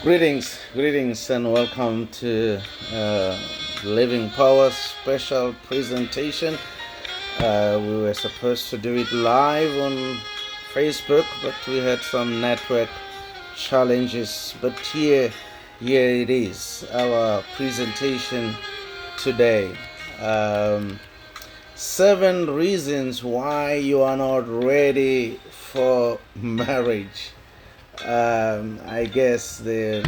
Greetings, and welcome to Living Power special presentation. We were supposed to do it live on Facebook, but we had some network challenges. But here it is, our presentation today. 7 reasons why you are not ready for marriage. I guess the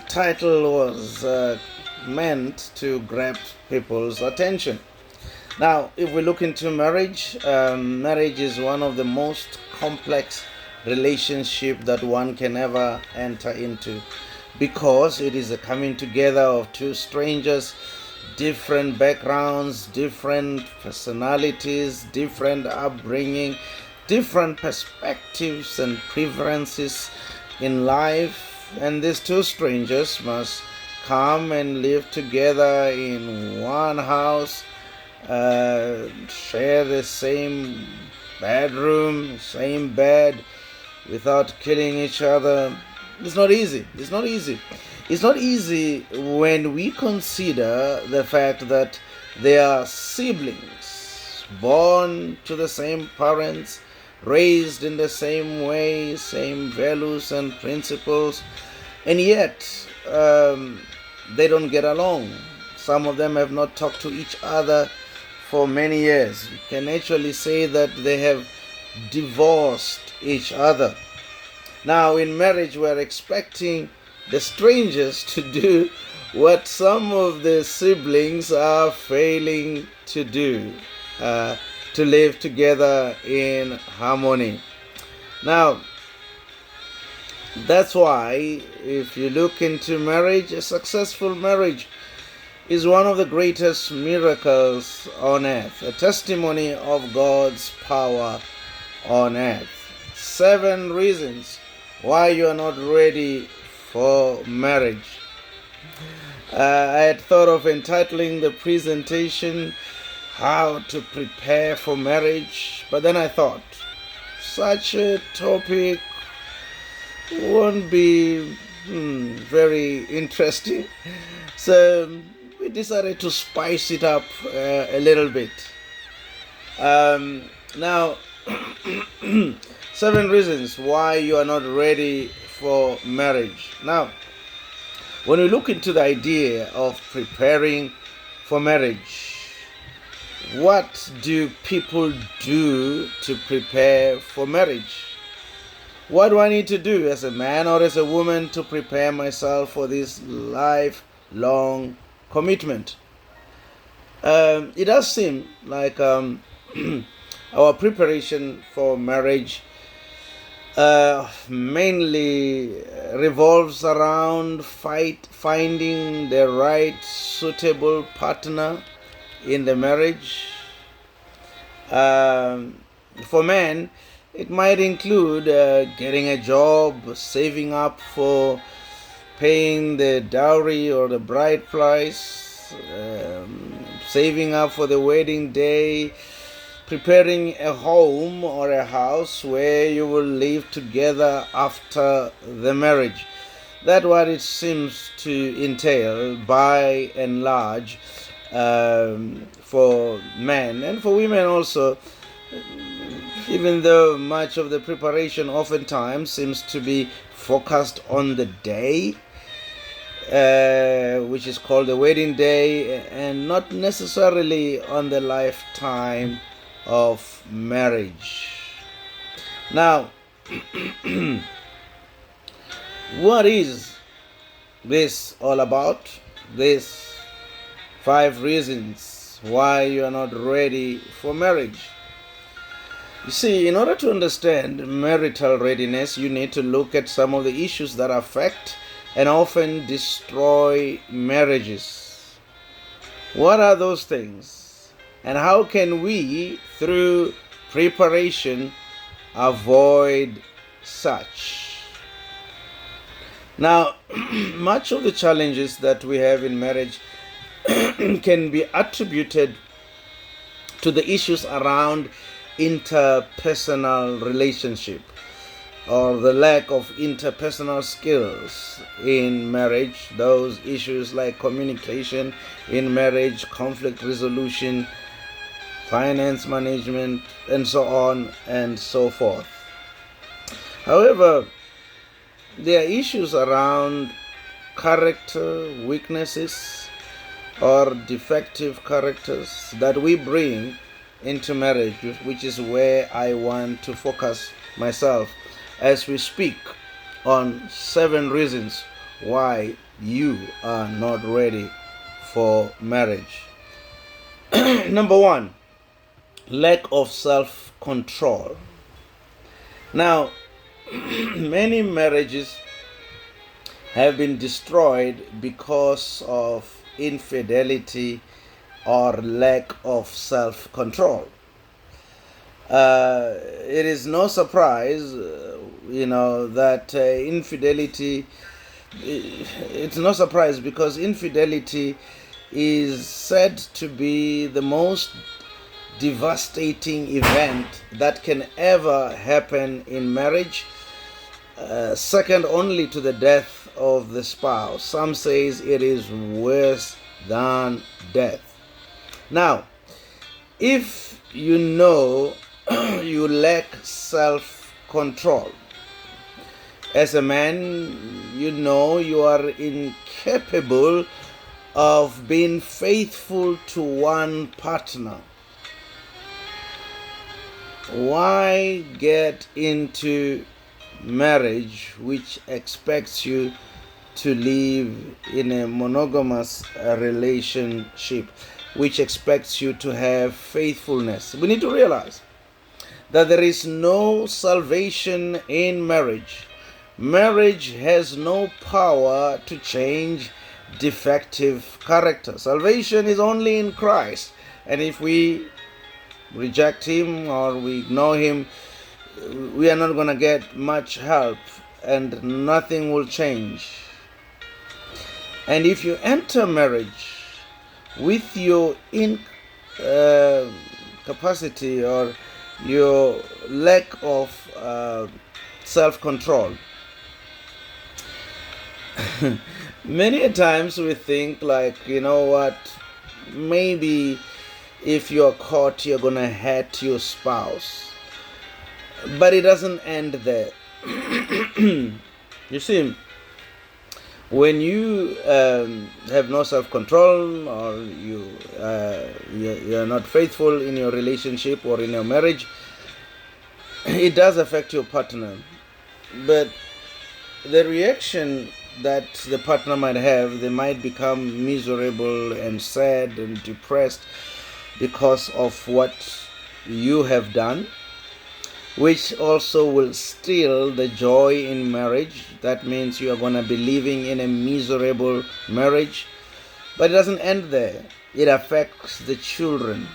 title was meant to grab people's attention. Now, if we look into marriage, marriage is one of the most complex relationships that one can ever enter into, because it is a coming together of two strangers, different backgrounds, different personalities, different upbringing, different perspectives and preferences in life, and these two strangers must come and live together in one house, share the same bedroom, same bed, without killing each other. It's not easy. It's not easy when we consider the fact that they are siblings, born to the same parents, raised in the same way, same values and principles, and yet they don't get along. Some of them have not talked to each other for many years. You can actually say that they have divorced each other. Now, in marriage, we're expecting the strangers to do what some of the siblings are failing to do, to live together in harmony. Now, that's why if you look into marriage, a successful marriage is one of the greatest miracles on earth, a testimony of God's power on earth. 7 reasons why you are not ready for marriage. I had thought of entitling the presentation "How to Prepare for Marriage," but then I thought such a topic won't be very interesting, so we decided to spice it up a little bit. Now, 7 reasons why you are not ready for marriage. Now, when we look into the idea of preparing for marriage, what do people do to prepare for marriage? What do I need to do as a man or as a woman to prepare myself for this lifelong commitment? It does seem like our preparation for marriage mainly revolves around finding the right suitable partner in the marriage. For men, it might include getting a job, saving up for paying the dowry or the bride price, saving up for the wedding day, preparing a home or a house where you will live together after the marriage. That's what it seems to entail by and large, for men and for women also, even though much of the preparation oftentimes seems to be focused on the day, which is called the wedding day, and not necessarily on the lifetime of marriage. Now, what is this all about? These 5 reasons why you are not ready for marriage. You see, in order to understand marital readiness, you need to look at some of the issues that affect and often destroy marriages. What are those things? And how can we, through preparation, avoid such? Now, much of the challenges that we have in marriage can be attributed to the issues around interpersonal relationship. or the lack of interpersonal skills in marriage, those issues like communication in marriage, conflict resolution, finance management, and so on and so forth. However, there are issues around character weaknesses or defective characters that we bring into marriage, which is where I want to focus myself as we speak on 7 reasons why you are not ready for marriage. Number 1, lack of self-control. Now, many marriages have been destroyed because of infidelity or lack of self-control. It is no surprise, that infidelity, it's no surprise because infidelity is said to be the most devastating event that can ever happen in marriage, second only to the death of the spouse. Some says it is worse than death. Now, if you know you lack self-control, as a man, you know you are incapable of being faithful to one partner. Why get into marriage which expects you to live in a monogamous relationship, which expects you to have faithfulness? We need to realize that there is no salvation in marriage. Marriage has no power to change defective character. Salvation is only in Christ, and if we reject him or we ignore him, we are not going to get much help and nothing will change. And if you enter marriage with your incapacity or your lack of self-control, many times we think like, maybe if you're caught, you're going to hurt your spouse. But it doesn't end there. You see, when you have no self-control or you're not faithful in your relationship or in your marriage, it does affect your partner. But the reaction that the partner might have, they might become miserable and sad and depressed because of what you have done, which also will steal the joy in marriage. That means you are going to be living in a miserable marriage. But it doesn't end there. It affects the children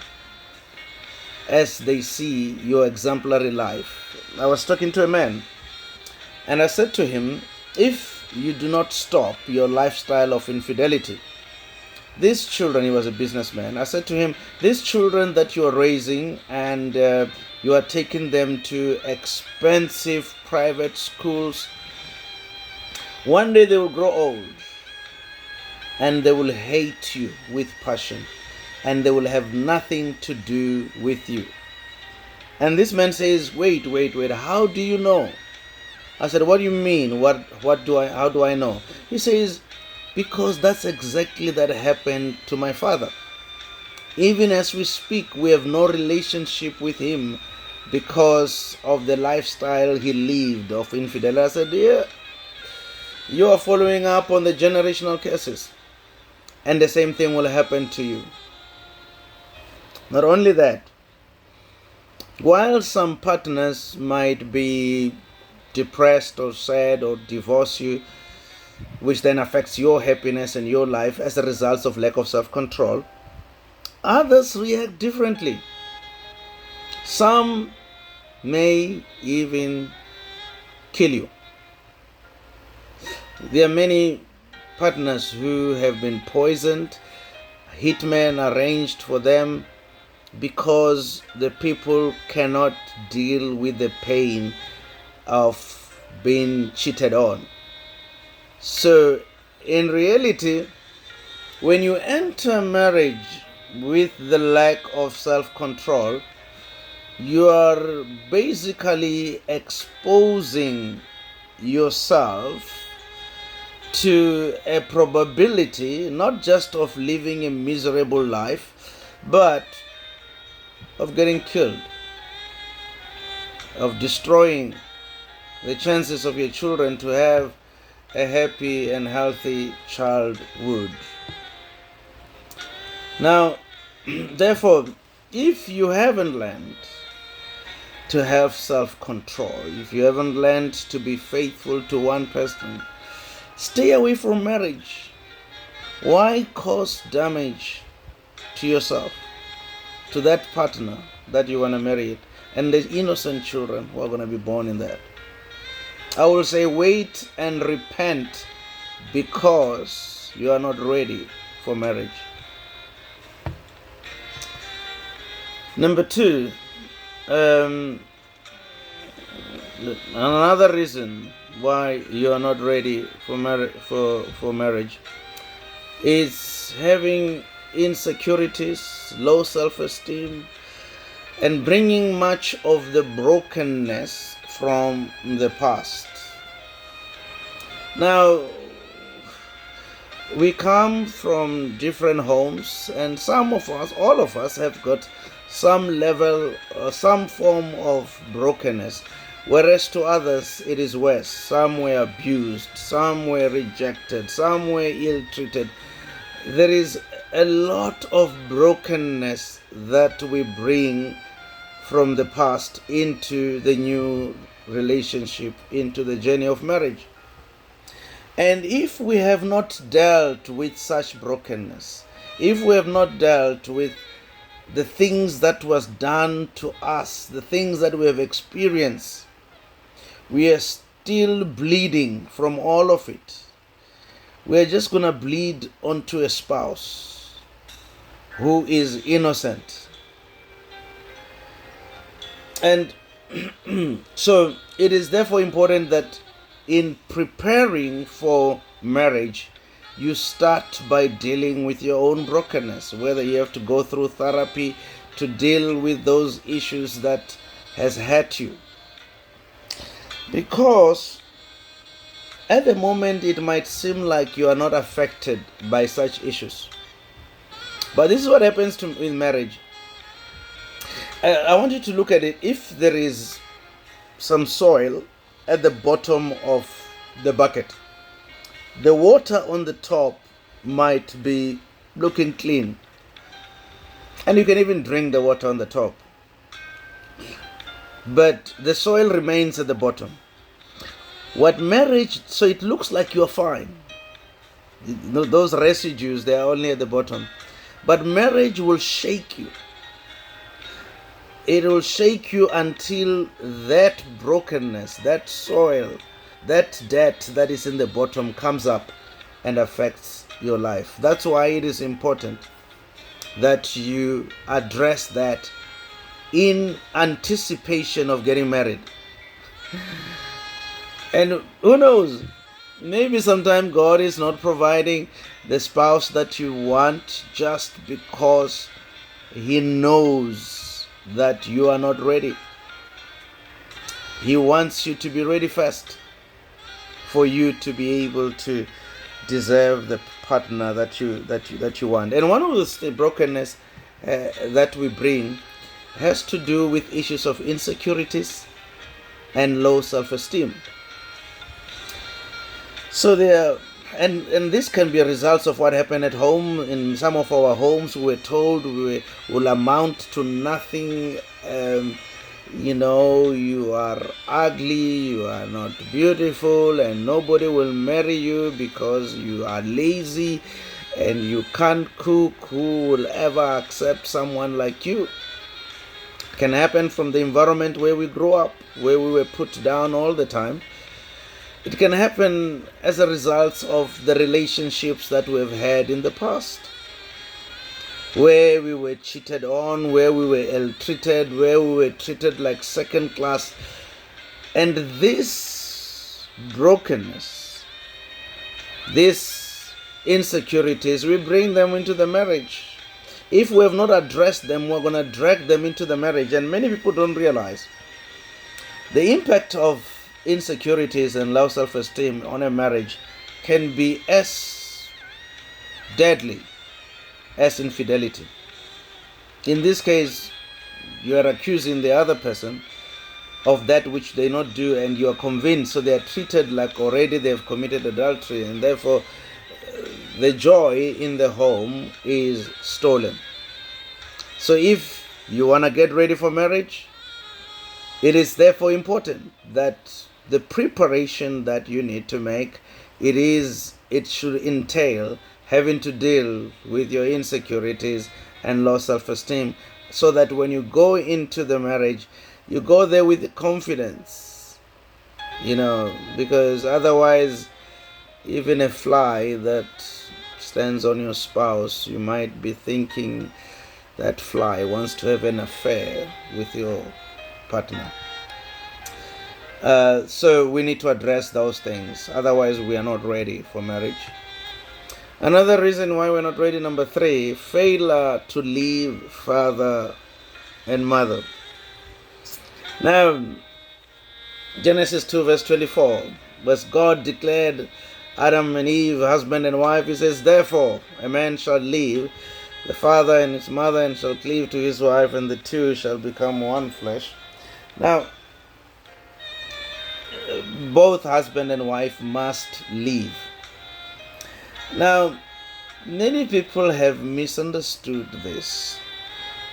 as they see your exemplary life. I was talking to a man and I said to him, if you do not stop your lifestyle of infidelity, these children, he was a businessman, I said to him, these children that you are raising and you are taking them to expensive private schools, one day they will grow old and they will hate you with passion and they will have nothing to do with you. And this man says, wait, how do you know? I said, what do you mean? How do I know? He says, because that's exactly that happened to my father. Even as we speak, we have no relationship with him because of the lifestyle he lived of infidelity. I said, yeah, you are following up on the generational curses, and the same thing will happen to you. Not only that, while some partners might be depressed or sad or divorce you, which then affects your happiness and your life as a result of lack of self-control, others react differently. Some may even kill you. There are many partners who have been poisoned, hitmen arranged for them, because the people cannot deal with the pain of been cheated on. So in reality, when you enter marriage with the lack of self-control, you are basically exposing yourself to a probability not just of living a miserable life, but of getting killed, of destroying the chances of your children to have a happy and healthy childhood. Now, therefore, if you haven't learned to have self-control, if you haven't learned to be faithful to one person, stay away from marriage. Why cause damage to yourself, to that partner that you want to marry, and the innocent children who are going to be born in that? I will say wait and repent, because you are not ready for marriage. Number two, another reason why you are not ready for marriage is having insecurities, low self-esteem, and bringing much of the brokenness from the past. Now, we come from different homes, and some of us, all of us, have got some level or some form of brokenness, whereas to others it is worse. Some were abused, some were rejected, some were ill-treated. There is a lot of brokenness that we bring from the past into the new relationship, into the journey of marriage. And if we have not dealt with such brokenness, if we have not dealt with the things that was done to us, the things that we have experienced, we are still bleeding from all of it. We are just going to bleed onto a spouse who is innocent. And so it is therefore important that in preparing for marriage, you start by dealing with your own brokenness, whether you have to go through therapy to deal with those issues that has hurt you. Because at the moment it might seem like you are not affected by such issues. But this is what happens in marriage. I want you to look at it. If there is some soil at the bottom of the bucket, the water on the top might be looking clean, and you can even drink the water on the top, but the soil remains at the bottom. What marriage, so it looks like you're fine. Those residues, they are only at the bottom. But marriage will shake you. It will shake you until that brokenness, that soil, that debt that is in the bottom comes up and affects your life. That's why it is important that you address that in anticipation of getting married. And who knows, maybe sometime God is not providing the spouse that you want just because He knows that you are not ready. He wants you to be ready first for you to be able to deserve the partner that you want. And one of the brokenness that we bring has to do with issues of insecurities and low self-esteem. So there, and this can be a result of what happened at home. In some of our homes, we were told we will amount to nothing. You are ugly, you are not beautiful, and nobody will marry you because you are lazy and you can't cook. Who will ever accept someone like you? It can happen from the environment where we grew up, where we were put down all the time. It can happen as a result of the relationships that we've had in the past, where we were cheated on, where we were ill-treated, where we were treated like second class. And this brokenness, these insecurities, we bring them into the marriage. If we have not addressed them, we're going to drag them into the marriage. And many people don't realize the impact of insecurities and low self-esteem on a marriage can be as deadly as infidelity. In this case, you are accusing the other person of that which they not do, and you are convinced, so they are treated like already they have committed adultery, and therefore the joy in the home is stolen. So if you want to get ready for marriage, it is therefore important that the preparation that you need to make, it should entail having to deal with your insecurities and low self-esteem, so that when you go into the marriage, you go there with confidence, because otherwise, even a fly that stands on your spouse, you might be thinking that fly wants to have an affair with your partner. So we need to address those things. Otherwise, we are not ready for marriage. Another reason why we're not ready, number 3, failure to leave father and mother. Now, Genesis 2 verse 24, as God declared Adam and Eve, husband and wife, he says, therefore a man shall leave the father and his mother and shall cleave to his wife, and the two shall become one flesh. Now, both husband and wife must leave. Now, many people have misunderstood this,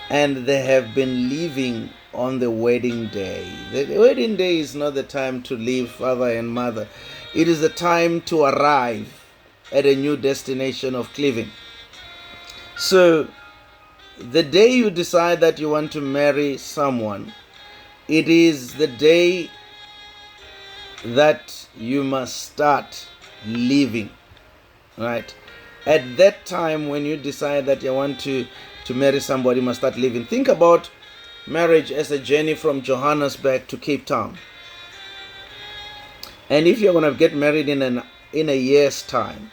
and they have been leaving on the wedding day. The wedding day is not the time to leave father and mother. It is the time to arrive at a new destination of cleaving. So, the day you decide that you want to marry someone, it is the day that you must start living, right? At that time, when you decide that you want to marry somebody, you must start living. Think about marriage as a journey from Johannesburg to Cape Town. And if you're going to get married in a year's time,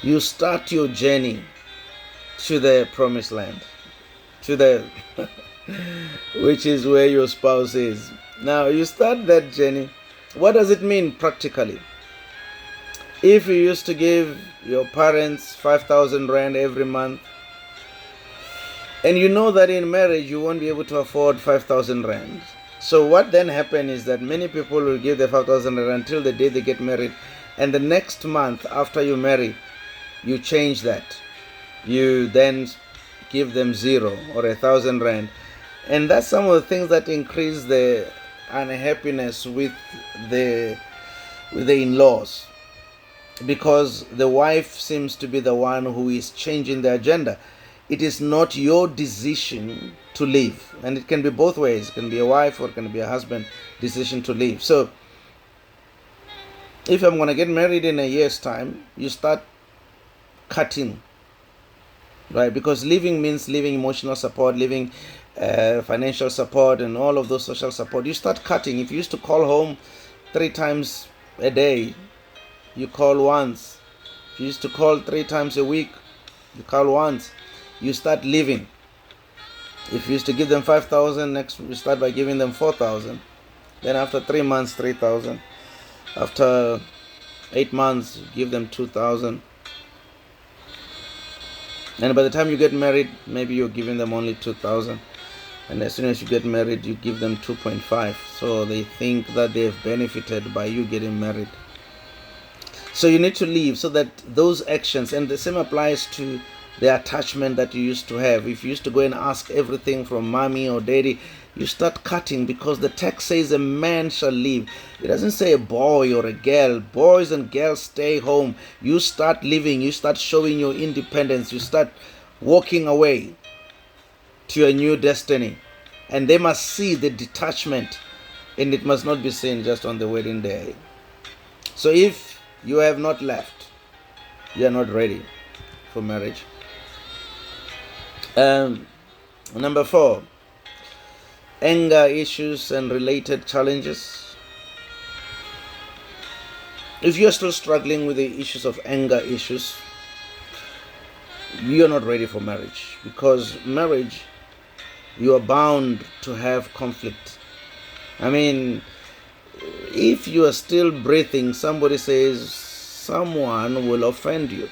you start your journey to the promised land, which is where your spouse is. Now, you start that journey. What does it mean practically? If you used to give your parents 5,000 rand every month, and you know that in marriage you won't be able to afford 5,000 rand. So what then happens is that many people will give the 5,000 rand until the day they get married, and the next month after you marry, you change that. You then give them 0 or 1,000 rand. And that's some of the things that increase the unhappiness with the in-laws, because the wife seems to be the one who is changing the agenda. It is not your decision to leave, and it can be both ways. It can be a wife or it can be a husband decision to leave. So if I'm going to get married in a year's time, you start cutting, right? Because leaving means leaving emotional support, leaving financial support, and all of those social support. You start cutting. If you used to call home 3 times a day, you call once. If you used to call 3 times a week, you call once. You start living. If you used to give them 5,000, next you start by giving them 4,000. Then after 3 months, 3,000. After 8 months, you give them 2,000. And by the time you get married, maybe you're giving them only 2,000. And as soon as you get married, you give them 2.5. So they think that they have benefited by you getting married. So you need to leave so that those actions, and the same applies to the attachment that you used to have. If you used to go and ask everything from mommy or daddy, you start cutting, because the text says a man shall leave. It doesn't say a boy or a girl. Boys and girls stay home. You start living. You start showing your independence. You start walking away to your new destiny. And they must see the detachment, and it must not be seen just on the wedding day. So if you have not left, you are not ready for marriage. Number 4, anger issues and related challenges. If you're still struggling with the issues of anger issues, you're not ready for marriage, because marriage, you are bound to have conflict. I mean, if you are still breathing, somebody says someone will offend you,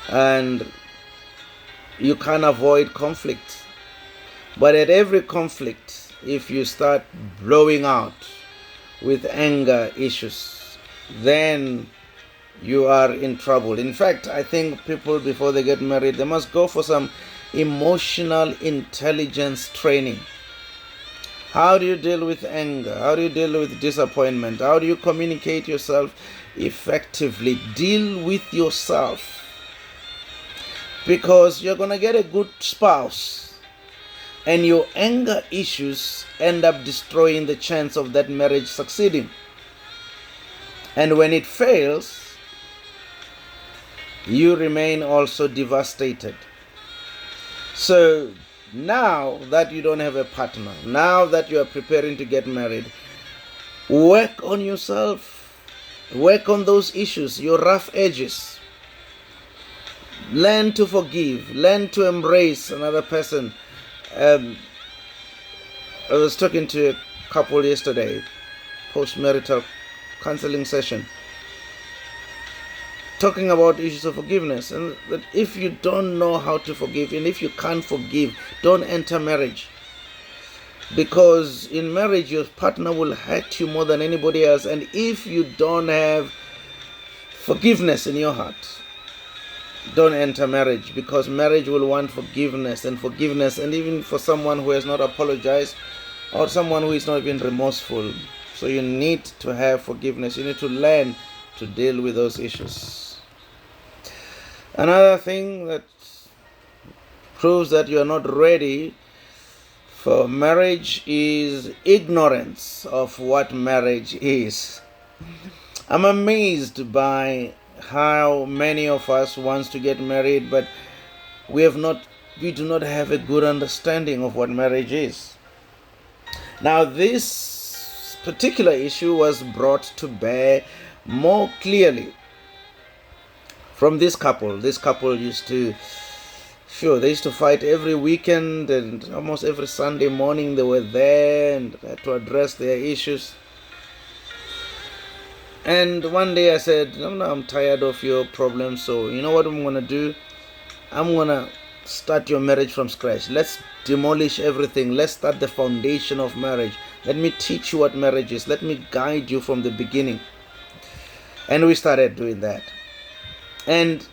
and you can't avoid conflict. But at every conflict, if you start blowing out with anger issues, then you are in trouble. In fact, I think people, before they get married, they must go for some emotional intelligence training. How do you deal with anger? How do you deal with disappointment? How do you communicate yourself effectively? Deal with yourself, because you're going to get a good spouse, and your anger issues end up destroying the chance of that marriage succeeding. And when it fails, you remain also devastated. So now that you don't have a partner, now that you are preparing to get married, work on yourself. Work on those issues, your rough edges. Learn to forgive. Learn to embrace another person. I was talking to a couple yesterday, post-marital counseling session, talking about issues of forgiveness, and that if you don't know how to forgive, and if you can't forgive, don't enter marriage. Because in marriage, your partner will hurt you more than anybody else, and if you don't have forgiveness in your heart, don't enter marriage, because marriage will want forgiveness, and even for someone who has not apologized, or someone who is not even remorseful. So you need to have forgiveness. You need to learn to deal with those issues. Another thing that proves that you are not ready for marriage is ignorance of what marriage is. I'm amazed by how many of us wants to get married, but we do not have a good understanding of what marriage is. Now, this particular issue was brought to bear more clearly from this couple. This couple used to fight every weekend, and almost every Sunday morning they were there and had to address their issues. And one day I said, I'm tired of your problems, so you know what I'm going to do? I'm going to start your marriage from scratch. Let's demolish everything. Let's start the foundation of marriage. Let me teach you what marriage is. Let me guide you from the beginning. And we started doing that. And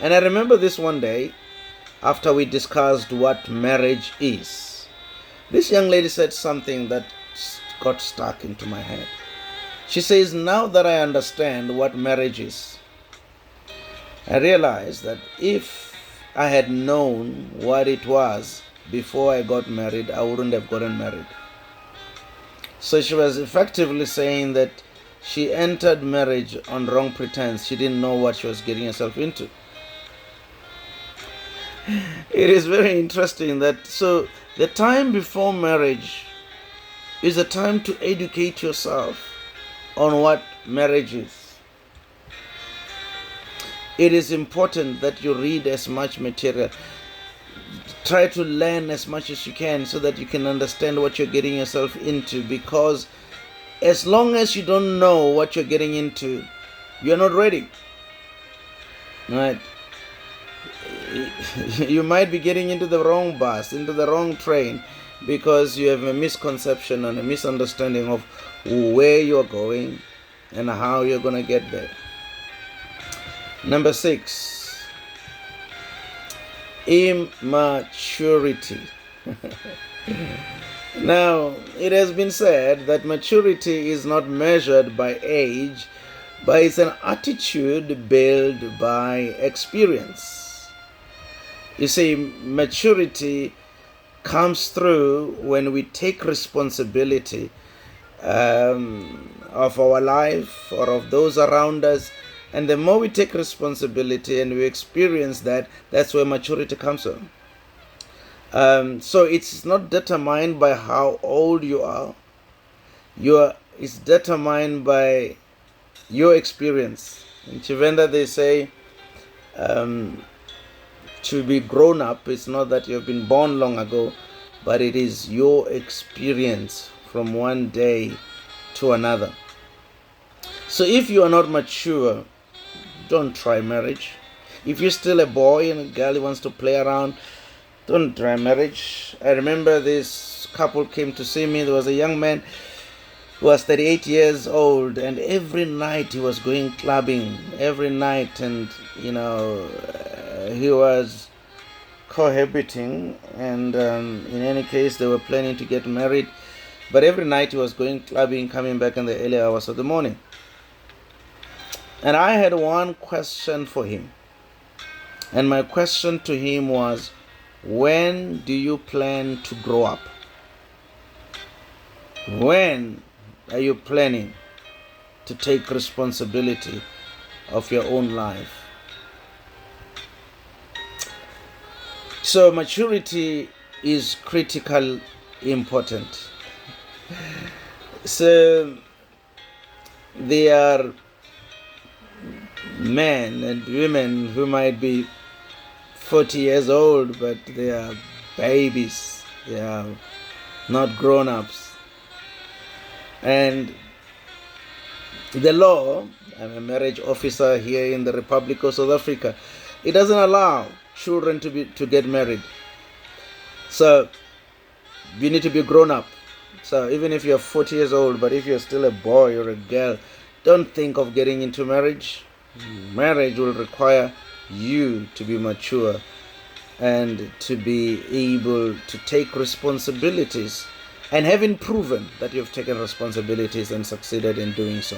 I remember this one day, after we discussed what marriage is, this young lady said something that got stuck into my head. She says, now that I understand what marriage is, I realized that if I had known what it was before I got married, I wouldn't have gotten married. So she was effectively saying that she entered marriage on wrong pretense. She didn't know what she was getting herself into. It is very interesting that the time before marriage is a time to educate yourself on what marriage is. It is important that you read as much material. Try to learn as much as you can so that you can understand what you're getting yourself into, because as long as you don't know what you're getting into, you're not ready. Right? You might be getting into the wrong bus, into the wrong train, because you have a misconception and a misunderstanding of where you're going and how you're going to get there. Number 6, immaturity. Now, it has been said that maturity is not measured by age, but it's an attitude built by experience. You see, maturity comes through when we take responsibility of our life or of those around us. And the more we take responsibility and we experience that, that's where maturity comes from. So it's not determined by how old you are. It's determined by your experience. In Chivenda they say, to be grown up, it's not that you've been born long ago, but it is your experience from one day to another. So if you are not mature, don't try marriage. If you're still a boy and a girl who wants to play around, don't try marriage. I remember this couple came to see me. There was a young man who was 38 years old, and every night he was going clubbing, every night, and he was cohabiting, and in any case they were planning to get married, but every night he was going clubbing, coming back in the early hours of the morning. And I had one question for him, and my question to him was, when do you plan to grow up? When are you planning to take responsibility of your own life? So maturity is critically important. So there are men and women who might be 40 years old, but they are babies. They are not grown-ups. And the law, I'm a marriage officer here in the Republic of South Africa, it doesn't allow children to get married. So you need to be grown up. So even if you're 40 years old, but if you're still a boy or a girl, don't think of getting into marriage. Marriage will require you to be mature and to be able to take responsibilities, and having proven that you've taken responsibilities and succeeded in doing so.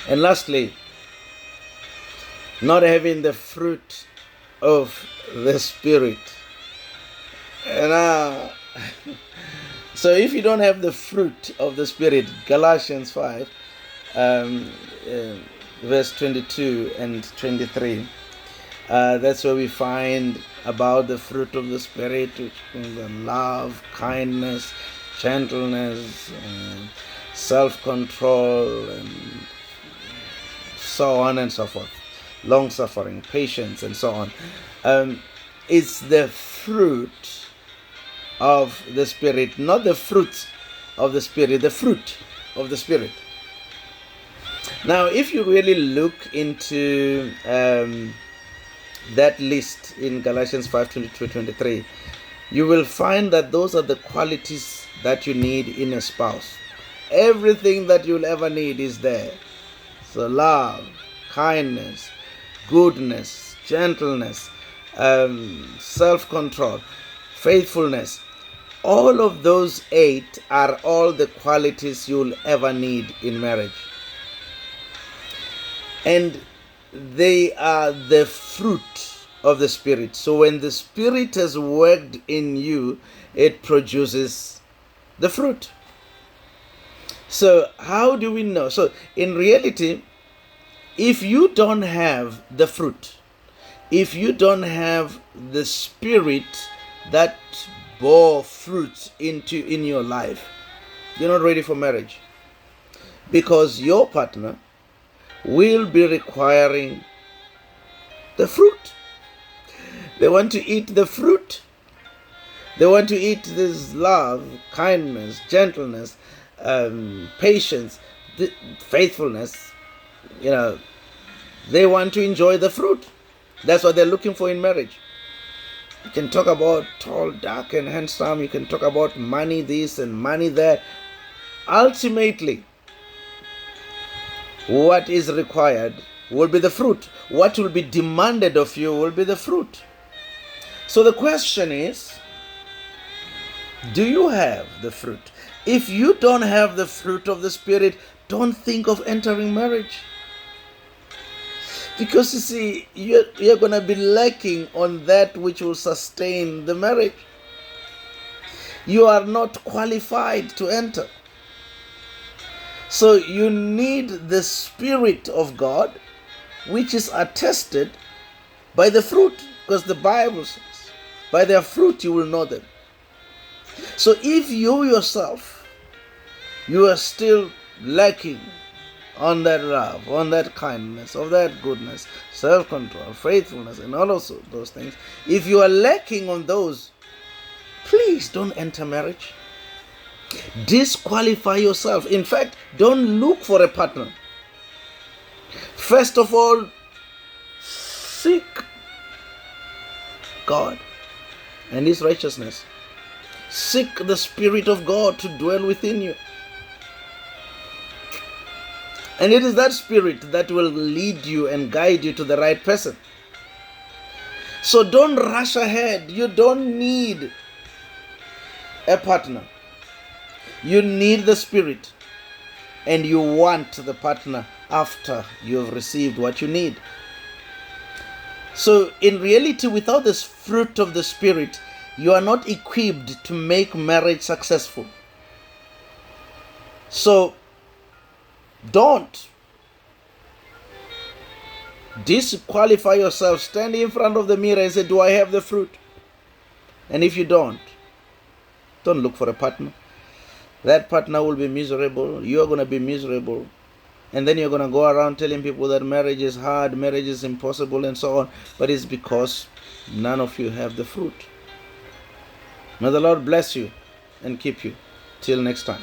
And lastly, not having the fruit of the Spirit. And so if you don't have the fruit of the Spirit, Galatians 5, verse 22 and 23, that's where we find about the fruit of the Spirit, which is the love, kindness, gentleness, self-control, and so on and so forth. Long-suffering, patience, and so on. It's the fruit of the Spirit, not the fruits of the Spirit, the fruit of the Spirit. Now, if you really look into that list in Galatians 5:22-23, you will find that those are the qualities that you need in a spouse. Everything that you'll ever need is there. So love, kindness, goodness, gentleness, self-control, faithfulness. All of those 8 are all the qualities you'll ever need in marriage. And they are the fruit of the Spirit. So when the Spirit has worked in you, it produces the fruit. So how do we know? So in reality, if you don't have the fruit, if you don't have the Spirit that bore fruit in your life, you're not ready for marriage, because your partner will be requiring the fruit. They want to eat the fruit. They want to eat this love, kindness, gentleness, patience, faithfulness. They want to enjoy the fruit. That's what they're looking for in marriage. You can talk about tall, dark, and handsome. You can talk about money this and money that. Ultimately, what is required will be the fruit. What will be demanded of you will be the fruit. So the question is, do you have the fruit? If you don't have the fruit of the Spirit, don't think of entering marriage. Because you see, you're going to be lacking on that which will sustain the marriage. You are not qualified to enter. So you need the Spirit of God, which is attested by the fruit, because the Bible says, by their fruit you will know them. So if you yourself, you are still lacking on that love, on that kindness, of that goodness, self-control, faithfulness, and all of those things, if you are lacking on those, please don't enter marriage. Disqualify yourself. In fact, don't look for a partner. First of all, seek God and His righteousness. Seek the Spirit of God to dwell within you. And it is that Spirit that will lead you and guide you to the right person. So don't rush ahead. You don't need a partner. You need the Spirit. And you want the partner after you have received what you need. So in reality, without this fruit of the Spirit, you are not equipped to make marriage successful. So don't disqualify yourself. Stand in front of the mirror and say, do I have the fruit? And if you don't look for a partner. That partner will be miserable. You are going to be miserable. And then you're going to go around telling people that marriage is hard, marriage is impossible, and so on. But it's because none of you have the fruit. May the Lord bless you and keep you. Till next time.